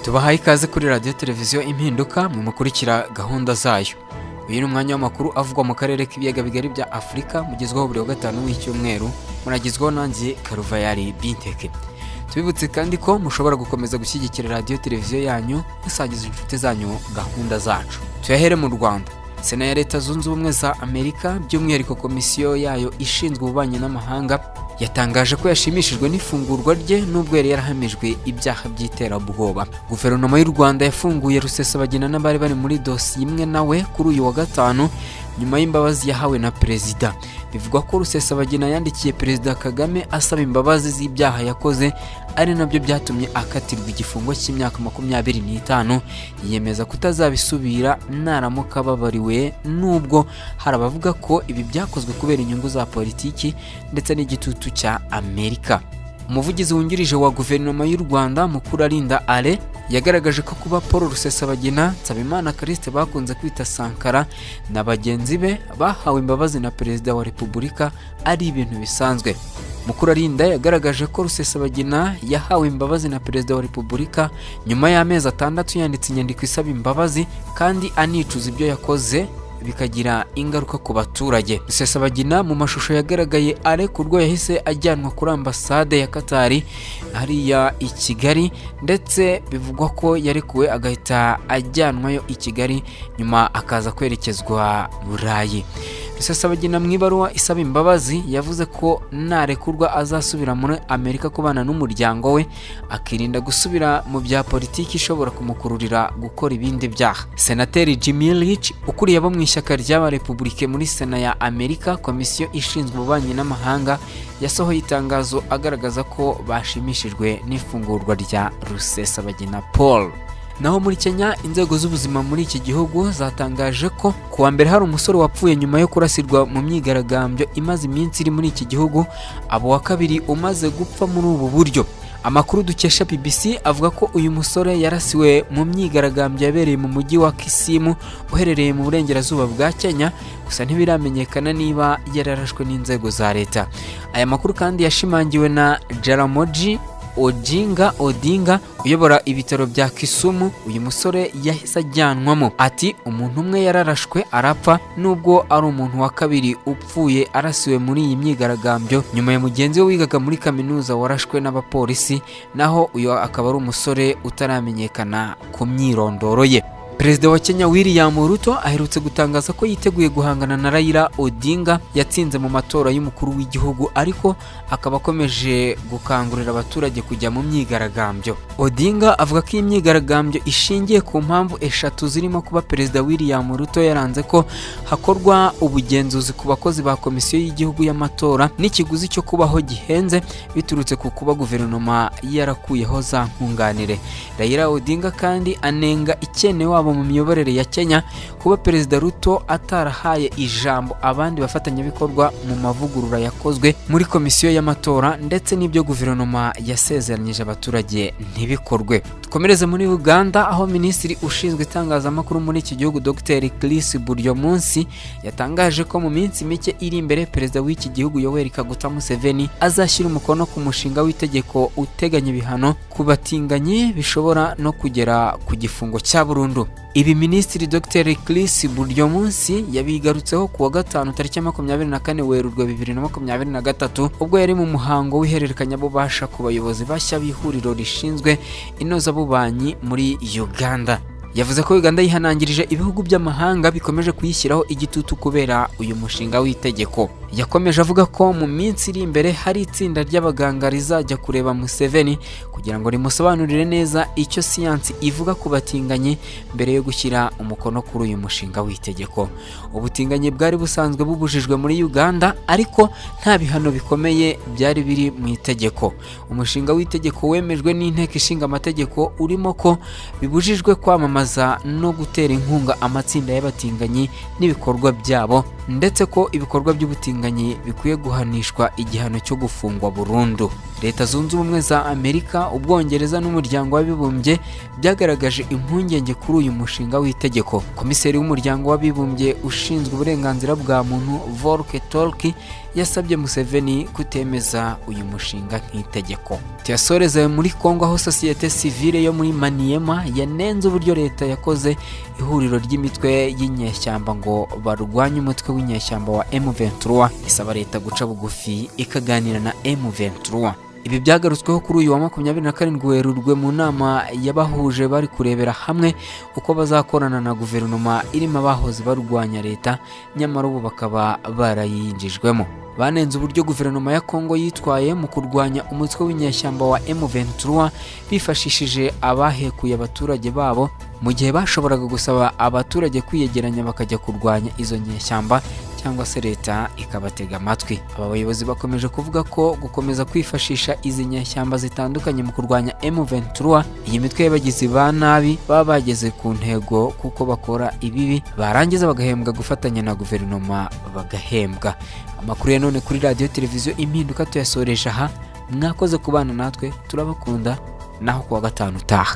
tubahaye ikaze kuri radio televiziyo Impinduka mu mukurikira gahunda zayo. Uyu ni umwanya w'amakuru avugwa mu karere k'ibiyaga bigari bya Afrika mugezweho buri wa gatanu w'icyumweru, muragizweho nanjye Karuvayari Binteke. Tubibutse kandi ko mushobora gukomeza gushyigikira radio televiziyo yanyu musagiza inshuti zanyu gahunda zacu. Tuyahere mu Rwanda. Sena ya Leta Zunze Ubumwe za Amerika by'umwihariko komisiyo yayo ishinzwe ububanyi n'amahanga yatangaje ko yashimishijwe n'ifungurwa rye nubwo yari yarahamijwe ibyaha by'iterabwoba. Guverinoma y'u Rwanda yafunguye Rusesabagina n'abari bari muri dosiye imwe nawe kuri uyu wa gatanu nyuma y'imbabazi yahawe na perezida. Bivugwa ko Rusesabagina yandikiye Perezida Kagame asaba imbabazi z'ibyaha yakoze, ari nabyo byatumye akatirwa igifungo cy'imyaka 25, yiyemeza kutazabisubira naramuka babariwe, nubwo harabavuga ko ibi byakozwe kubera inyungu za politiki ndetse n'igitutu cya Amerika. Umuvugizi wungirije wa guverinoma y'u Rwanda Mukurarinda Ale yagaragaje ko kuba Paul Rusesabagina, Nsabimana Callixte bakunze kwita Sankara na bagenzi be bahawe imbabazi na Perezida wa Repubulika ari ibintu bisanzwe. Mukurarinda yagaragaje ko Rusesabagina yahawe imbabazi na Perezida wa Repubulika nyuma y'amezi 6 yanditse inyandiko isaba imbabazi kandi anicuza ibyo yakoze bikagira ingaruka ku baturage. Rusesabagina mu mashusho yagaragaye are kurwo yahise ajyanwa kuri ambasade ya Qatar hariya i Kigali, ndetse bivugwa ko yarekuwe agahita ajyanwayo i Kigali nyuma akaza kwerekezwa Burayi. Rusesabagina mu ibaruwa isaba imbabazi yavuze ko narekurwa azasubira muri Amerika kubana n'umuryango we, akirinda gusubira mu bya politiki ishobora kumukururira gukora ibindi byaha. Senateri Jimmy Rich ukuriye abo mu ishyaka ry'aba Republike muri Sena ya Amerika, komisiyo ishinzwe ububanyi n'amahanga, yasohoye itangazo agaragaza ko bashimishijwe n'ifungurwa rya Rusesabagina Paul. Naho muri Kenya, inzego z'ubuzima muri iki gihugu zatangaje ko kuwa mbere hari umusore wapfuye nyuma yo kurasirwa mu myigaragambyo imaze iminsi iri muri iki gihugu, abo wa kabiri umaze gupfa muri ubu buryo. Amakuru dukesha BBC avuga ko uyu musore yarasiwe mu myigaragambyo yabereye mu mujyi wa Kisumu uherereye mu burengerazuba bwa Kenya, gusa ntibiramenyekana niba yararashwe n'inzego za leta. Aya makuru kandi yashimangiwe na Jaramogi Odinga uyobora ibitaro bya Kisumu. Uyu musore yahise ajyanwamo. Ati umuntu umwe yararashwe arapfa, nubwo ari umuntu wa kabiri upfuye arasiwe muri iyi myigaragambyo nyuma ya mugenzi we wigaga muri kaminuza warashwe n'abapolisi, naho uyu akaba ari umusore utaramenyekana ku myirondoro ye. Perezida wa Kenya William Ruto aherutse gutangaza ko yiteguye guhangana na Raila Odinga yatsinze mu matora y'umukuru w'igihugu, ariko akaba akomeje gukangurira abaturage kujya mu myigaragambyo. Odinga avuga ko iyi myigaragambyo ishingiye ku mpamvu eshatu zirimo kuba Perezida William Ruto yaranze ko hakorwa ubugenzuzi ku bakozi ba komisiyo y'igihugu y'amatora n'ikiguzi cyo kubaho gihenze biturutse ku kuba guverinoma yarakuyeho za nkunganire. Raila Odinga kandi anenga ikene wabo mu miyoborere ya Kenya kuba Perezida Ruto atarahaye ijambo abandi bafatanyabikorwa mu mavugurura yakozwe muri komisiyo y'amatora ndetse n'ibyo guverinoma yasezeranyije abaturage ntibikorwe. Dukomereze muri Uganda, aho Minisitiri ushinzwe itangazamakuru muri iki gihugu Dr. Chris Buryomunsi yatangaje ko mu minsi mike iri imbere Perezida w'iki gihugu Yoweri Kaguta Museveni azashyira umukono ku mushinga w'itegeko uteganya ibihano ku batinganyi bishobora no kugera ku gifungo cya burundu. Ibi Minisitiri Dr. Chris Buryomunsi yabigarutseho kuwa gatanu tariki 24 Werurwe 2023 ubwo yari mu muhango w'ihererekanya bubasha ku bayobozi bashya b'ihuriro rishinzwe inozabubanyi muri Uganda. Yavuze ko Uganda yihanangirije ibihugu by'amahanga bikomeje kuyishyiraho igitutu kubera uyu mushinga w'itegeko. Yakomeje avuga ko mu minsi iri imbere hari itsinda ry'abaganga rizajya kureba Museveni kugira ngo rimusobanurire neza icyo siyansi ivuga ku batinganyi mbere yo gushyira umukono kuri uyu mushinga w'itegeko. Ubutinganyi bwari busanzwe bubujijwe muri Uganda, ariko nta bihano bikomeye byari biri mu itegeko. Umushinga w'itegeko wemejwe n'inteko ishinga amategeko urimo ko bibujijwe kwamamaza no gutera inkunga amatsinda y'abatinganyi n'ibikorwa byabo, ndetse ko ibikorwa by'ubutinganyi bikwiye guhanishwa igihano cyo gufungwa burundu. Leta Zunze Ubumwe za Amerika, Ubwongereza n'Umuryango w'Abibumbye byagaragaje impungenge kuri uyu mushinga w'itegeko. Komiseri w'Umuryango w'Abibumbye ushinzwe uburenganzira bwa muntu Volker Turk yasabye Museveni kutemeza uyu mushinga nk'itegeko. Tuyasoreze muri Kongo, aho sosiyete sivile yo muri Maniema yanenze uburyo leta yakoze ihuriro ry'imitwe y'inyeshyamba ngo barwanye umutwe w'inyeshyamba wa M23, isaba leta guca bugufi ikaganira na M23. Ibi byagarutsweho kuri uyu wa 27 Werurwe mu nama yabahuje bari kurebera hamwe uko bazakorana na guverinoma irimo abahoze barwanya leta, nyamara ubu bakaba barayinjijwemo. Banenze uburyo guverinoma ya Kongo yitwaye mu kurwanya umutwe w'inyeshyamba wa M23 bifashishije abahekuye abaturage babo, mu gihe bashoboraga gusaba abaturage kwiyegeranya bakajya kurwanya izo nyeshyamba cyangwa se leta ikabatega amatwi. Aba bayobozi bakomeje kuvuga ko gukomeza kwifashisha izi nyeshyamba zitandukanye mu kurwanya M23, iyi mitwe y'abagizi ba nabi baba bageze ku ntego kuko bakora ibibi barangiza bagahembwa gufatanya na guverinoma bagahembwa. Amakuru ya none kuri radio televiziyo Impinduka tuyasoreje aha. Mwakoze kubana natwe, turabakunda, naho kuwa gatanu utaha.